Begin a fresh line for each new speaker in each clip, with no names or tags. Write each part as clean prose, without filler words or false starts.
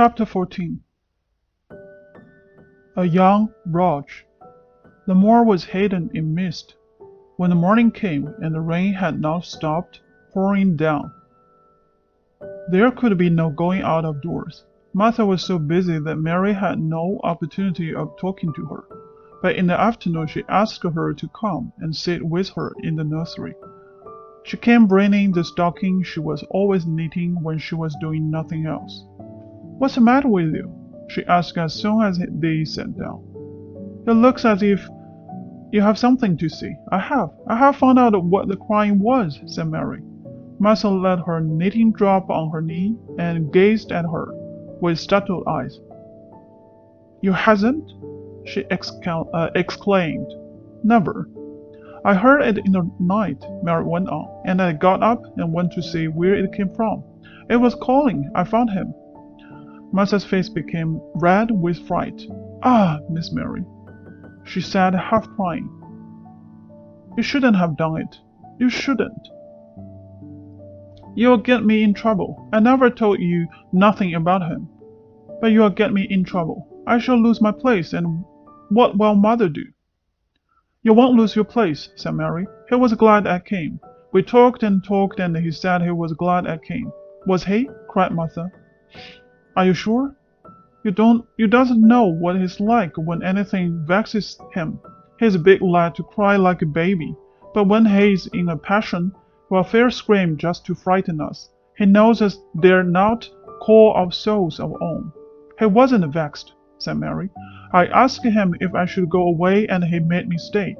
Chapter 14. A Young Rajah. The moor was hidden in mist when the morning came and the rain had not stopped pouring down. There could be no going out of doors. Martha was so busy that Mary had no opportunity of talking to her, but in the afternoon she asked her to come and sit with her in the nursery. She came bringing the stocking she was always knitting when she was doing nothing else. "What's the matter with you?" she asked as soon as they sat down. "It looks as if you have something to say." I have found out what the crying was," said Mary. Martha let her knitting drop on her knee and gazed at her with startled eyes. "You hasn't?" she exclaimed. "Never. I heard it in the night," Mary went on, "and I got up and went to see where it came from. It was Colin. I found him." Martha's face became red with fright. "Ah, Miss Mary," she said, half crying. "You shouldn't have done it. You shouldn't. You'll get me in trouble. I never told you nothing about him. But you'll get me in trouble. I shall lose my place, and what will Mother do?" "You won't lose your place," said Mary. "He was glad I came. We talked and talked, and he said he was glad I came." "Was he?" cried Martha. "Are you sure? You doesn't know what he's like when anything vexes him. He's a big lad to cry like a baby, but when he's in a passion, he'll fair scream just to frighten us. He knows us they're not core of souls of own." "He wasn't vexed," said Mary. "I asked him if I should go away, and he made me stay.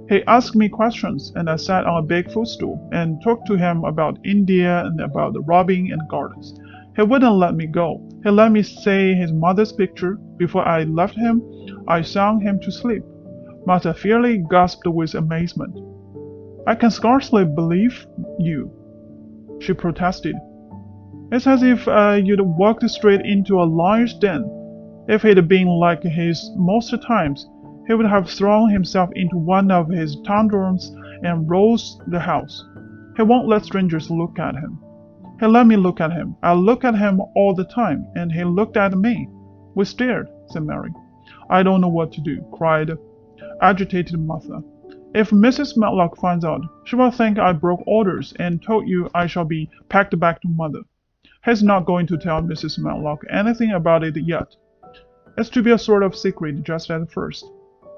He asked me questions, and I sat on a big footstool and talked to him about India and about the robbing and gardens. He wouldn't let me go. He let me say his mother's picture. Before I left him, I sang him to sleep." Martha fairly gasped with amazement. "I can scarcely believe you," she protested. "It's as if you'd walked straight into a lion's den. If he'd been like his most times, he would have thrown himself into one of his tantrums and roused the house. He won't let strangers look at him. He let me look at him. I look at him all the time, and he looked at me." "We stared," said Mary. "I don't know what to do," cried agitated Martha. "If Mrs. Matlock finds out, she will think I broke orders and told you I shall be packed back to Mother." "He's not going to tell Mrs. Matlock anything about it yet. It's to be a sort of secret just at first,"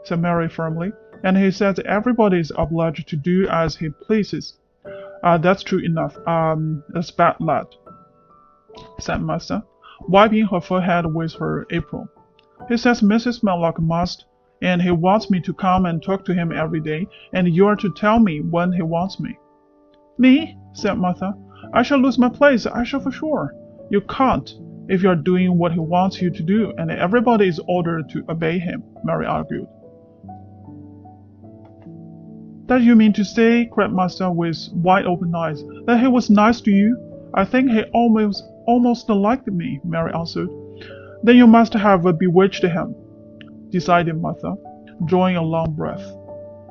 said Mary firmly, "and he says everybody is obliged to do as he pleases." "That's true enough. That's bad lad," said Martha, wiping her forehead with her apron. "He says Mrs. Matlock must, and he wants me to come and talk to him every day, and you are to tell me when he wants me." "Me?" said Martha. "I shall lose my place, I shall for sure." "You can't, if you are doing what he wants you to do, and everybody is ordered to obey him," Mary argued. "That you mean to say," cried Martha with wide-open eyes, "that he was nice to you?" "I think he almost liked me," Mary answered. "Then you must have bewitched him," decided Martha, drawing a long breath.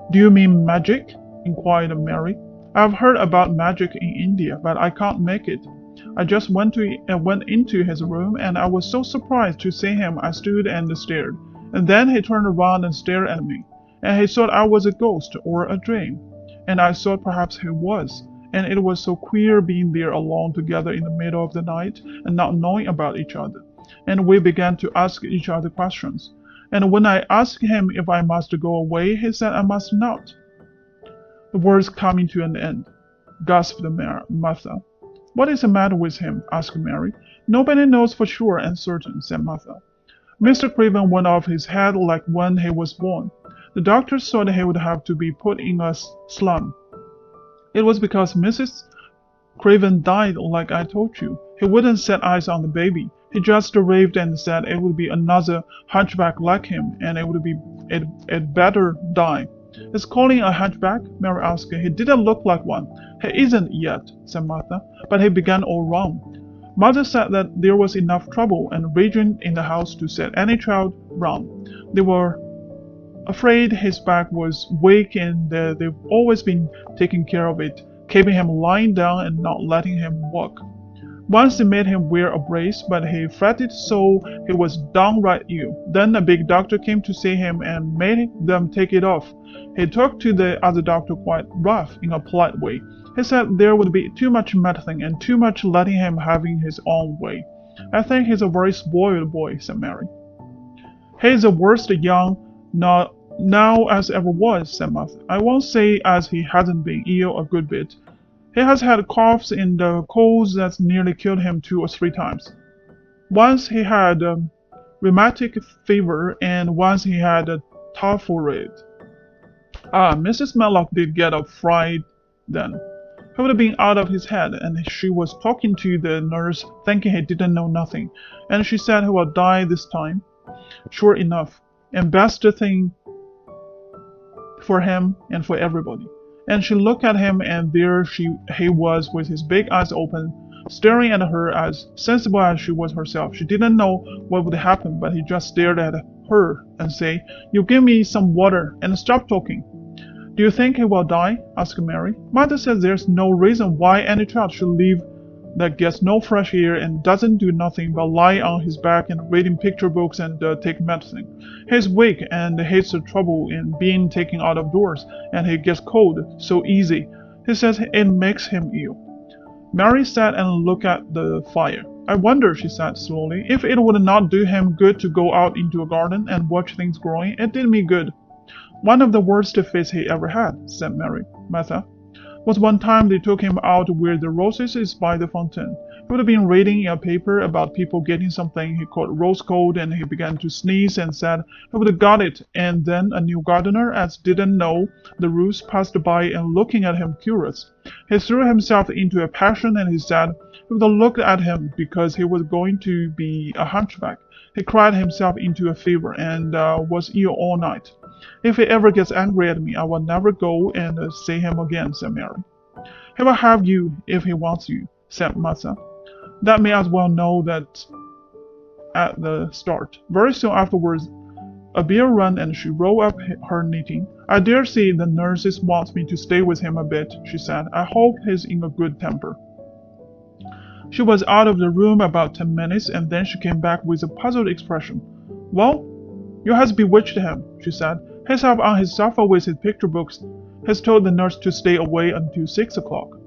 "Do you mean magic?" inquired Mary. "I've heard about magic in India, but I can't make it. I just went into his room, and I was so surprised to see him I stood and stared, and then he turned around and stared at me. And he thought I was a ghost or a dream, and I thought perhaps he was, and it was so queer being there alone together in the middle of the night and not knowing about each other, and we began to ask each other questions, and when I asked him if I must go away, he said I must not." The words coming to an end, gasped Martha. "What is the matter with him?" asked Mary. "Nobody knows for sure and certain," said Martha. "Mr. Craven went off his head like when he was born. The doctors thought he would have to be put in a slum. It was because Mrs. Craven died, like I told you. He wouldn't set eyes on the baby. He just raved and said it would be another hunchback like him, and it better die." "Is Colin a hunchback?" Mary asked. "He didn't look like one." "He isn't yet," said Martha, "but he began all wrong. Mother said that there was enough trouble and raging in the house to set any child wrong. They were afraid his back was weak, and they've always been taking care of it, keeping him lying down and not letting him walk. Once they made him wear a brace, but he fretted so he was downright ill. Then a big doctor came to see him and made them take it off. He talked to the other doctor quite rough, in a polite way. He said there would be too much meddling and too much letting him having his own way. I think he's a very spoiled boy, said Mary. He's the worst young now as ever was, said Martha. I won't say as he hasn't been ill a good bit. He has had coughs and colds that's nearly killed him 2 or 3 times. Once he had rheumatic fever, and once he had a typhoid. Mrs. Medlock did get a fright then. He would have been out of his head, and she was talking to the nurse, thinking he didn't know nothing, and she said he will die this time, sure enough, and best thing for him and for everybody. And she looked at him, and there he was with his big eyes open, staring at her as sensible as she was herself. She didn't know what would happen, but he just stared at her and said, "You give me some water and stop talking." "Do you think he will die?" asked Mary. "Mother says there's no reason why any child should live that gets no fresh air and doesn't do nothing but lie on his back and reading picture books and take medicine. He's weak and hates the trouble in being taken out of doors, and he gets cold so easy. He says it makes him ill." Mary sat and looked at the fire. "I wonder," she said slowly, "if it would not do him good to go out into a garden and watch things growing. It did me good." "One of the worst fits he ever had," said Martha, "was one time they took him out where the roses is by the fountain. He would have been reading a paper about people getting something he called rose cold, and he began to sneeze and said he would have got it, and then a new gardener as didn't know the rules passed by and looking at him curious. He threw himself into a passion, and he said he would have looked at him because he was going to be a hunchback. He cried himself into a fever and was ill all night. If he ever gets angry at me, I will never go and see him again," said Mary. "He will have you if he wants you," said Martha. "That may as well know that at the start." Very soon afterwards, a bell rang and she rolled up her knitting. "I dare say the nurses wants me to stay with him a bit," she said. "I hope he's in a good temper." She was out of the room about 10 minutes, and then she came back with a puzzled expression. "Well, you has bewitched him," she said. "He's up on his sofa with his picture books. He's told the nurse to stay away until 6 o'clock.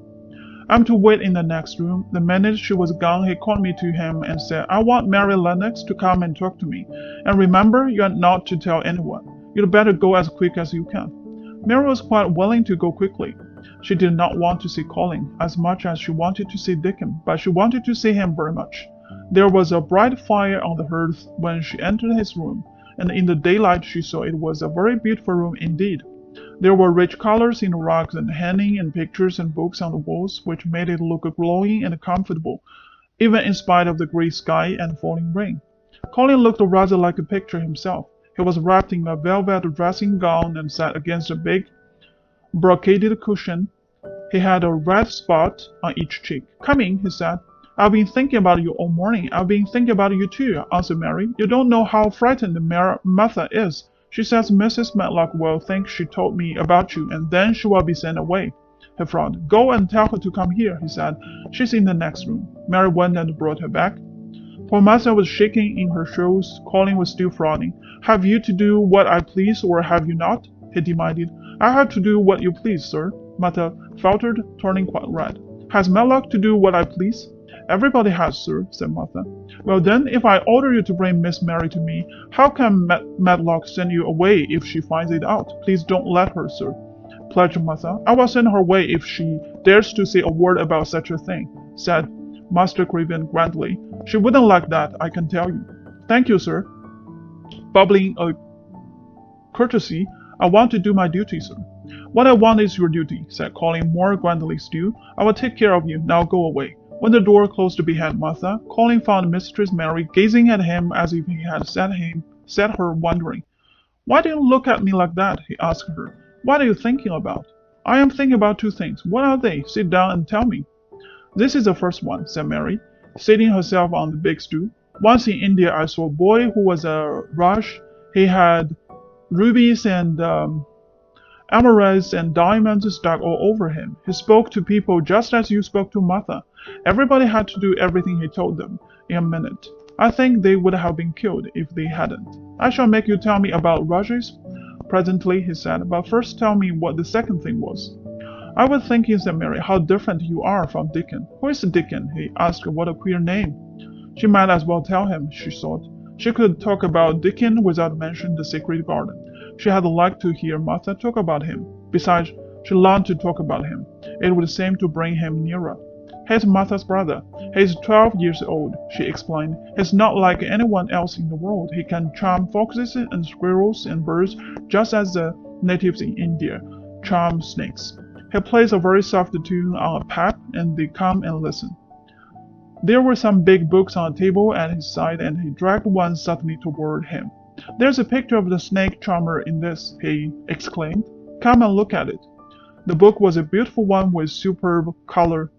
I'm to wait in the next room." The minute she was gone, he called me to him and said, "I want Mary Lennox to come and talk to me. And remember, you are not to tell anyone. You'd better go as quick as you can." Mary was quite willing to go quickly. She did not want to see Colin as much as she wanted to see Dickon, but she wanted to see him very much. There was a bright fire on the hearth when she entered his room, and in the daylight she saw it was a very beautiful room indeed. There were rich colors in the rugs and hanging and pictures and books on the walls, which made it look glowing and comfortable, even in spite of the gray sky and falling rain. Colin looked rather like a picture himself. He was wrapped in a velvet dressing gown and sat against a big brocaded cushion. He had a red spot on each cheek. "Come in," he said. "I've been thinking about you all morning." "I've been thinking about you too," answered Mary. "You don't know how frightened Martha is. She says Mrs. Medlock will think she told me about you, and then she will be sent away." He frowned. "Go and tell her to come here," he said. "She's in the next room." Mary went and brought her back. Poor Martha was shaking in her shoes. Colin was still frowning. "Have you to do what I please, or have you not?" he demanded. "I have to do what you please, sir," Martha faltered, turning quite red. "Has Medlock to do what I please?" "Everybody has, sir," said Martha. "Well then, if I order you to bring Miss Mary to me, how can Medlock send you away if she finds it out? Please don't let her, sir," pledged Martha. "I will send her away if she dares to say a word about such a thing," said Master Craven grandly. "She wouldn't like that, I can tell you." "Thank you, sir." Bubbling a courtesy, "I want to do my duty, sir." "What I want is your duty," said Colin more grandly still. "I will take care of you. Now go away." When the door closed behind Martha, Colin found Mistress Mary gazing at him as if he had set her wondering. "Why do you look at me like that?" he asked her. "What are you thinking about?" "I am thinking about 2 things. What are they? Sit down and tell me." "This is the first one," said Mary, seating herself on the big stool. "Once in India I saw a boy who was a Raj. He had rubies and Emeralds and diamonds stuck all over him. He spoke to people just as you spoke to Martha. Everybody had to do everything he told them in a minute. I think they would have been killed if they hadn't. I shall make you tell me about Rogers presently, he said, but first tell me what the second thing was. I was thinking, said Mary, how different you are from Dickon. Who is Dickon? He asked. What a queer name. She might as well tell him, she thought. She could talk about Dickon without mentioning the secret garden. She had liked to hear Martha talk about him. Besides, she longed to talk about him. It would seem to bring him nearer. He's Martha's brother. He's 12 years old, she explained. He's not like anyone else in the world. He can charm foxes and squirrels and birds just as the natives in India charm snakes. He plays a very soft tune on a pipe, and they come and listen. There were some big books on a table at his side, and he dragged one suddenly toward him. There's a picture of the snake charmer in this, he exclaimed. Come and look at it. The book was a beautiful one with superb color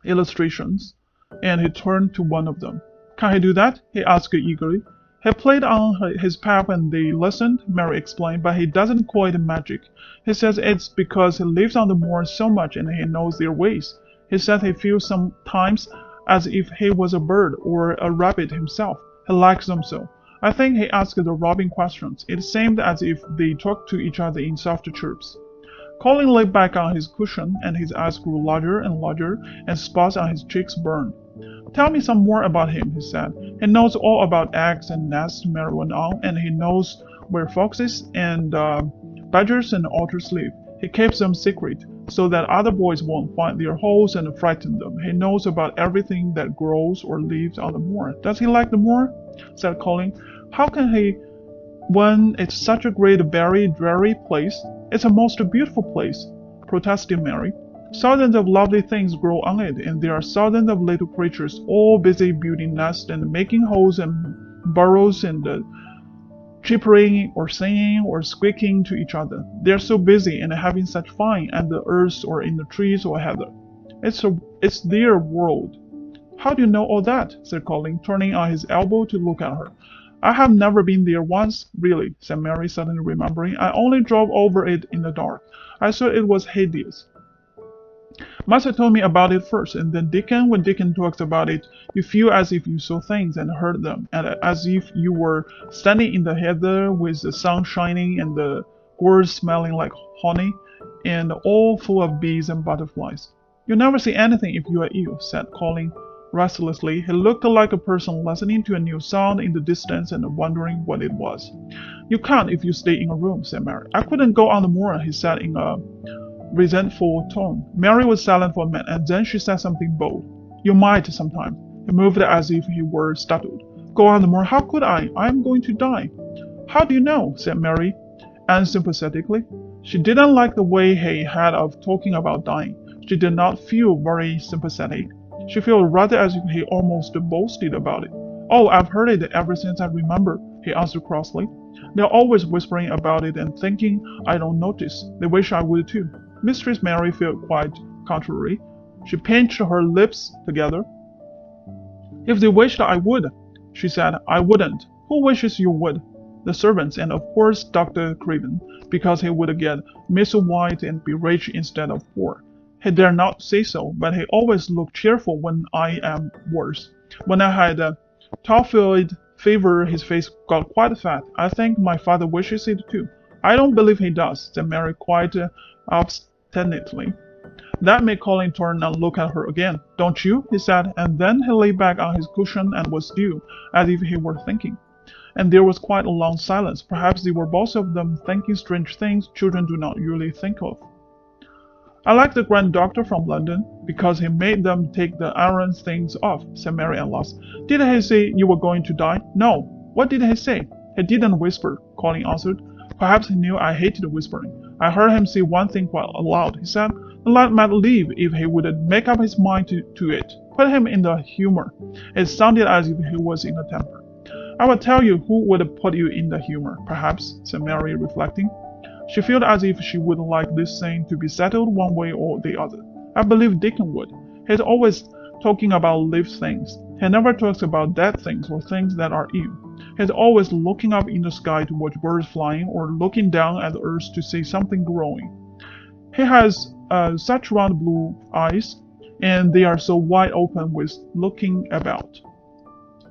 illustrations, and he turned to one of them. Can he do that? He asked eagerly. He played on his pipe and they listened, Mary explained, but he doesn't call it magic. He says it's because he lives on the moor so much and he knows their ways. He says he feels sometimes as if he was a bird or a rabbit himself. He likes them so. I think he asked the robin questions. It seemed as if they talked to each other in soft chirps. Colin lay back on his cushion, and his eyes grew larger, and spots on his cheeks burned. Tell me some more about him, he said. He knows all about eggs and nests, Mary went on, and he knows where foxes and badgers and otters live. He keeps them secret, so that other boys won't find their holes and frighten them. He knows about everything that grows or lives on the moor. Does he like the moor? Said Colin. How can he, when it's such a great, very dreary place? It's a most beautiful place, protested Mary. Thousands of lovely things grow on it, and there are thousands of little creatures all busy building nests and making holes and burrows and chippering or singing or squeaking to each other. They're so busy and having such fun on the earth or in the trees or heather. It's their world. How do you know all that? Said Colin, turning on his elbow to look at her. I have never been there once, really, said Mary, suddenly remembering. I only drove over it in the dark. I thought it was hideous. Master told me about it first, and then Dickon. When Dickon talks about it, you feel as if you saw things and heard them, and as if you were standing in the heather with the sun shining and the gorse smelling like honey, and all full of bees and butterflies. You never see anything if you are ill, said Colin restlessly. He looked like a person listening to a new sound in the distance and wondering what it was. You can't if you stay in a room, said Mary. I couldn't go on the moor, he said in a resentful tone. Mary was silent for a minute, and then she said something bold. You might sometime. He moved as if he were startled. Go on the moor? How could I? I am going to die. How do you know? Said Mary, unsympathetically. She didn't like the way he had of talking about dying. She did not feel very sympathetic. She felt rather as if he almost boasted about it. Oh, I've heard it ever since I remember, he answered crossly. They're always whispering about it and thinking I don't notice. They wish I would too. Mistress Mary felt quite contrary. She pinched her lips together. If they wished I would, she said, I wouldn't. Who wishes you would? The servants, and of course Dr. Craven, because he would get Miss White and be rich instead of poor. He dare not say so, but he always looked cheerful when I am worse. When I had typhoid fever, his face got quite fat. I think my father wishes it too. I don't believe he does, said Mary quite obstinately. That made Colin turn and look at her again. Don't you? He said, and then he lay back on his cushion and was still, as if he were thinking. And there was quite a long silence. Perhaps they were both of them thinking strange things children do not usually think of. I like the grand doctor from London, because he made them take the iron things off, said Mary at last. Did he say you were going to die? No. What did he say? He didn't whisper, Colin answered. Perhaps he knew I hated whispering. I heard him say one thing quite aloud. He said, the lad might live if he would make up his mind to it. Put him in the humor. It sounded as if he was in a temper. I will tell you who would put you in the humor, perhaps, said Mary, reflecting. She felt as if she would like this thing to be settled one way or the other. I believe Dickon would. He's always talking about live things. He never talks about dead things or things that are ill. He's always looking up in the sky to watch birds flying or looking down at the earth to see something growing. He has such round blue eyes, and they are so wide open with looking about.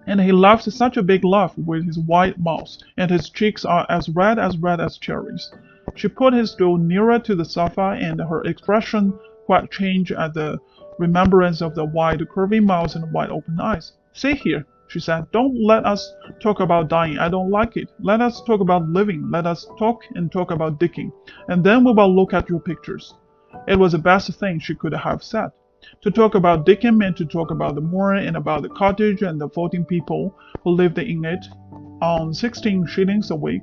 And he laughs such a big laugh with his wide mouth, and his cheeks are as red as cherries. She put his stool nearer to the sofa, and her expression quite changed at the remembrance of the wide curving mouth and wide open eyes. "See here," she said, "don't let us talk about dying. I don't like it. Let us talk about living. Let us talk about Dicking, and then we will look at your pictures." It was the best thing she could have said. To talk about Dicking meant to talk about the moor and about the cottage and the 14 people who lived in it on 16 shillings a week,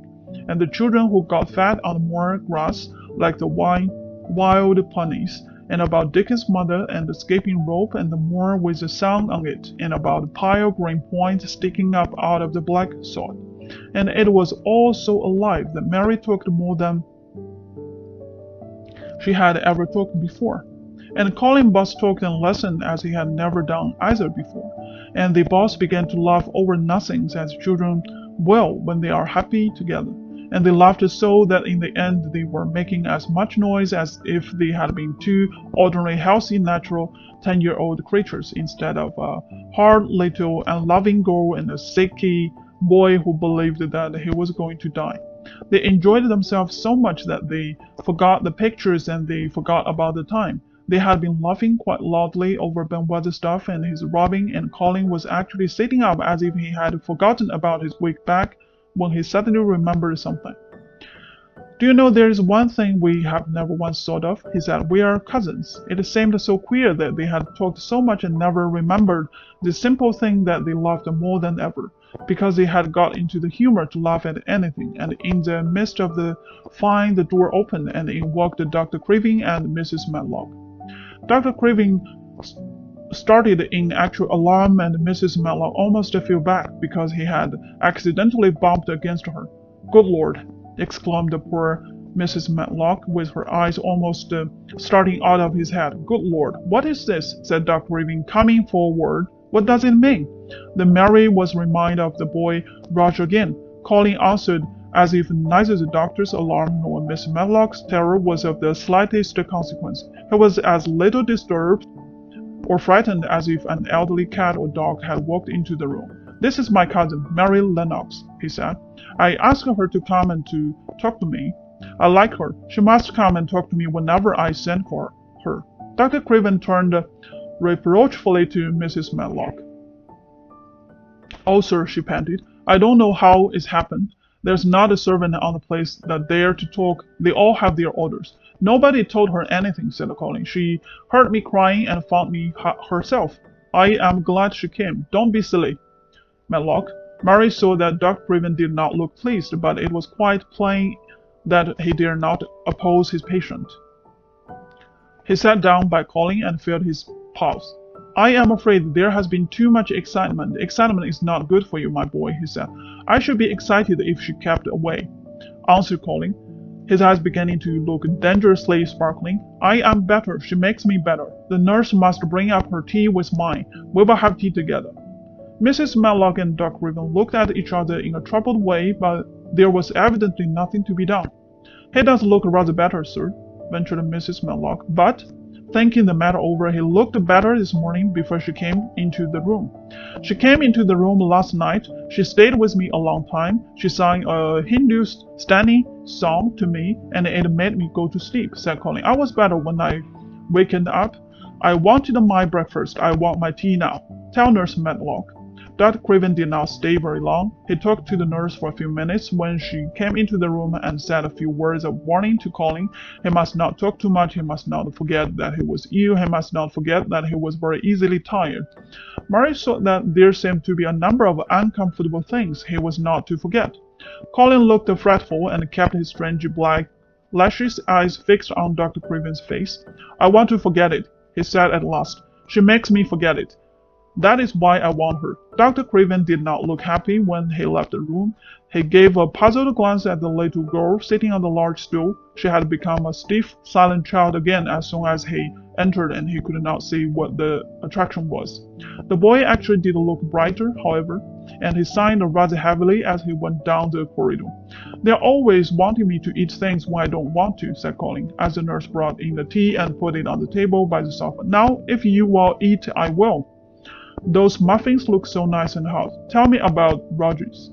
and the children who got fat on the moor grass like the wild ponies, and about Dickens' mother and the escaping rope and the moor with the sun on it, and about the pale green point sticking up out of the black sod. And it was all so alive that Mary talked more than she had ever talked before. And Colin both talked and listened as he had never done either before, and they both began to laugh over nothings as children will when they are happy together, and they laughed so that in the end they were making as much noise as if they had been two ordinary healthy natural 10-year-old creatures instead of a hard little unloving girl and a sicky boy who believed that he was going to die. They enjoyed themselves so much that they forgot the pictures and they forgot about the time. They had been laughing quite loudly over Ben Weatherstaff and his robbing, and Colin was actually sitting up as if he had forgotten about his week back when he suddenly remembered something. "Do you know there is one thing we have never once thought of?" he said. "We are cousins." It seemed so queer that they had talked so much and never remembered the simple thing that they loved more than ever, because they had got into the humor to laugh at anything, and in the midst of the fine the door opened, and in walked Dr. Craven and Mrs. Matlock. Dr. Craven started in actual alarm, and Mrs. Matlock almost fell back because he had accidentally bumped against her. "Good Lord!" exclaimed the poor Mrs. Matlock, with her eyes almost starting out of his head. "Good Lord! What is this?" said Dr. Craven, coming forward. "What does it mean?" Then Mary was reminded of the boy Rajah again. Colin answered as if neither the doctor's alarm nor Miss Matlock's terror was of the slightest consequence. He was as little disturbed or frightened as if an elderly cat or dog had walked into the room. "This is my cousin, Mary Lennox," he said. "I asked her to come and to talk to me. I like her. She must come and talk to me whenever I send for her." Dr. Craven turned reproachfully to Mrs. Matlock. "Oh, sir," she panted, "I don't know how it's happened. There's not a servant on the place that dare to talk. They all have their orders." "Nobody told her anything," said Colin. "She heard me crying and found me herself. I am glad she came. Don't be silly, Matlock." Mary saw that Dr. Craven did not look pleased, but it was quite plain that he dared not oppose his patient. He sat down by Colin and felt his pulse. "I am afraid there has been too much excitement. Excitement is not good for you, my boy," he said. "I should be excited if she kept away," answered Colin, his eyes beginning to look dangerously sparkling. "I am better. She makes me better. The nurse must bring up her tea with mine. We will have tea together." Mrs. Matlock and Dr. Craven looked at each other in a troubled way, but there was evidently nothing to be done. "He does look rather better, sir," ventured Mrs. Matlock, "but thinking the matter over, he looked better this morning before she came into the room. She came into the room last night. She stayed with me a long time. She sang a Hindustani song to me, and it made me go to sleep," said Colin. "I was better when I wakened up. I wanted my breakfast. I want my tea now. Tell Nurse Matlock." Dr. Craven did not stay very long. He talked to the nurse for a few minutes when she came into the room and said a few words of warning to Colin. He must not talk too much. He must not forget that he was ill. He must not forget that he was very easily tired. Mary saw that there seemed to be a number of uncomfortable things he was not to forget. Colin looked fretful and kept his strange black lashes eyes fixed on Dr. Craven's face. "I want to forget it," he said at last. "She makes me forget it." That is why I want her." Dr. Craven did not look happy when he left the room. He gave a puzzled glance at the little girl sitting on the large stool. She had become a stiff, silent child again as soon as he entered, and he could not see what the attraction was. The boy actually did look brighter, however, and he sighed rather heavily as he went down the corridor. "They're always wanting me to eat things when I don't want to," said Colin, as the nurse brought in the tea and put it on the table by the sofa. "Now, if you will eat, I will. Those muffins look so nice and hot. Tell me about Rogers."